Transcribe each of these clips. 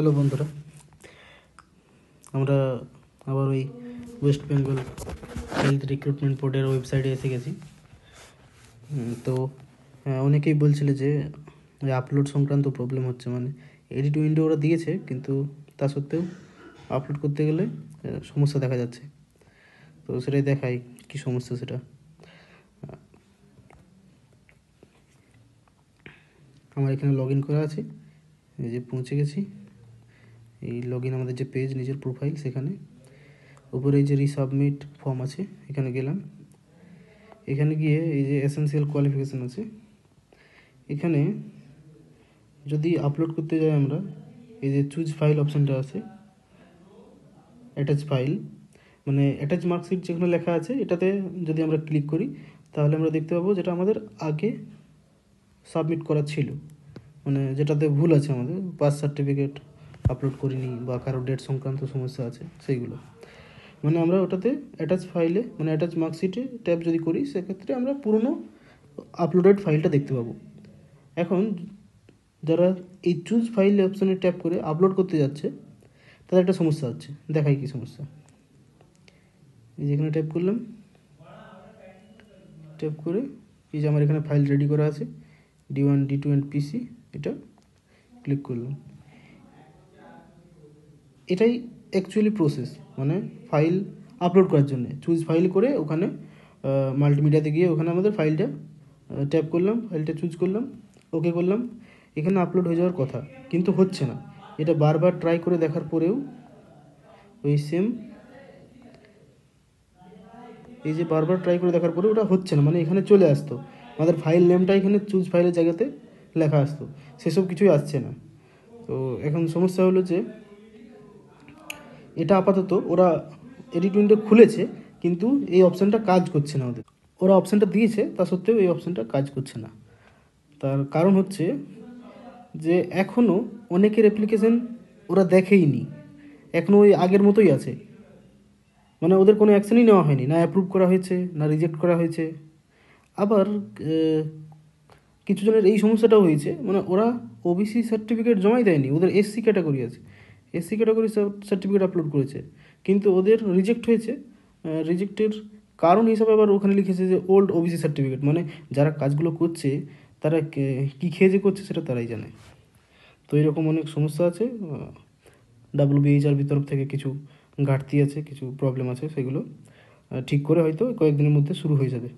Hello বন্ধুরা, আমরা আবার ওই ওয়েস্ট বেঙ্গল হেলথ রিক্রুটমেন্ট বোর্ডের ওয়েবসাইটে এসে গেছি। তো অনেকেই বলছিলে যে ওই আপলোড সংক্রান্ত প্রবলেম হচ্ছে, মানে এডিট উইন্ডো ওরা দিয়েছে কিন্তু তা সত্ত্বেও আপলোড করতে গেলে সমস্যা দেখা যাচ্ছে। তো সেটাই দেখাই কি সমস্যা সেটা। আমার এখানে লগ ইন করা আছে, এই যে পৌঁছে গেছি। এই লগ ইন আমাদের যে পেজ, নিজের প্রোফাইল, সেখানে উপরে এই যে রিসাবমিট ফর্ম আছে, এখানে গেলাম। এখানে গিয়ে এই যে এসেনশিয়াল কোয়ালিফিকেশান আছে, এখানে যদি আপলোড করতে যাই আমরা, এই যে চুজ ফাইল অপশানটা আছে, অ্যাটাচ ফাইল মানে অ্যাটাচ মার্কশিট যেখানে লেখা আছে, এটাতে যদি আমরা ক্লিক করি তাহলে আমরা দেখতে পাবো যেটা আমাদের আগে সাবমিট করা ছিল, মানে যেটাতে ভুল আছে, আমাদের বার্থ সার্টিফিকেট আপলোড করিনি বা কারো ডেট সংক্রান্ত সমস্যা আছে সেইগুলো। মানে আমরা ওটাতে অ্যাটাচ ফাইলে মানে অ্যাটাচ মার্কশিটে ট্যাপ যদি করি, সেক্ষেত্রে আমরা পুরনো আপলোডেড ফাইলটা দেখতে পাবো। এখন যারা এই চুজ ফাইল অপশানে ট্যাপ করে আপলোড করতে যাচ্ছে, তাদের একটা সমস্যা হচ্ছে। দেখাই কি সমস্যা। এই যেখানে ট্যাপ করলাম, ট্যাপ করে এই যে আমার এখানে ফাইল রেডি করা আছে, D1 D2 অ্যান্ড PC, এটা ক্লিক করলাম। এটাই অ্যাকচুয়ালি প্রসেস, মানে ফাইল আপলোড করার জন্য চুজ ফাইল করে ওখানে মাল্টিমিডিয়াতে গিয়ে ওখানে আমাদের ফাইলটা ট্যাপ করলাম, ফাইলটা চুজ করলাম, ওকে করলাম, এখানে আপলোড হয়ে যাওয়ার কথা, কিন্তু হচ্ছে না। এটা বারবার ট্রাই করে দেখার পরেও ওই সেম, এই যে বারবার ট্রাই করে দেখার পরেও ওটা হচ্ছে না। মানে এখানে চলে আসতো আমাদের ফাইল নেমটা, এখানে চুজ ফাইলের জায়গাতে লেখা আসতো, সেসব কিছুই আসছে না। তো এখন সমস্যা হলো যে এটা আপাতত ওরা এডিট উইন্ডো খুলেছে, কিন্তু এই অপশানটা কাজ করছে না। ওরা অপশানটা দিয়েছে, তা সত্ত্বেও এই অপশানটা কাজ করছে না। তার কারণ হচ্ছে যে এখনও অনেকের অ্যাপ্লিকেশন ওরা দেখেইনি, এখনও ওই আগের মতোই আছে। মানে ওদের কোনো অ্যাকশনই নেওয়া হয়নি, না অ্যাপ্রুভ করা হয়েছে, না রিজেক্ট করা হয়েছে। আবার কিছু জনের এই সমস্যাটাও হয়েছে, মানে ওরা ওবিসি সার্টিফিকেট জমাই দেয়নি, ওদের এসসি ক্যাটাগরি আছে, এসসি ক্যাটাগরি সার্টিফিকেট আপলোড করেছে, কিন্তু ওদের রিজেক্ট হয়েছে। রিজেক্টের কারণ হিসাবে আবার ওখানে লিখেছে যে ওল্ড ওবিসি সার্টিফিকেট, মানে যারা কাজগুলো করছে তারা কী খেয়ে যে করছে সেটা তারাই জানে। তো এরকম অনেক সমস্যা আছে। WBHRB তরফ থেকে কিছু ঘাটতি আছে, কিছু প্রবলেম আছে, সেগুলো ঠিক করে হয়তো কয়েকদিনের মধ্যে শুরু হয়ে যাবে।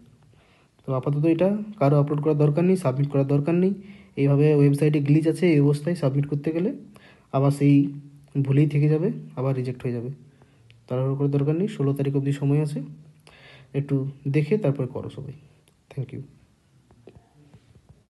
তো আপাতত এটা কারো আপলোড করার দরকার নেই, সাবমিট করার দরকার নেই। এইভাবে ওয়েবসাইটে গ্লিচ আছে, এই অবস্থায় সাবমিট করতে গেলে আবার সেই ভুলেই থেকে যাবে, আবার রিজেক্ট হয়ে যাবে। তাড়াহুড়ো করার দরকার নেই, 16 তারিখ অবধি সময় আছে, একটু দেখে তারপরে করো সবাই। Thank you.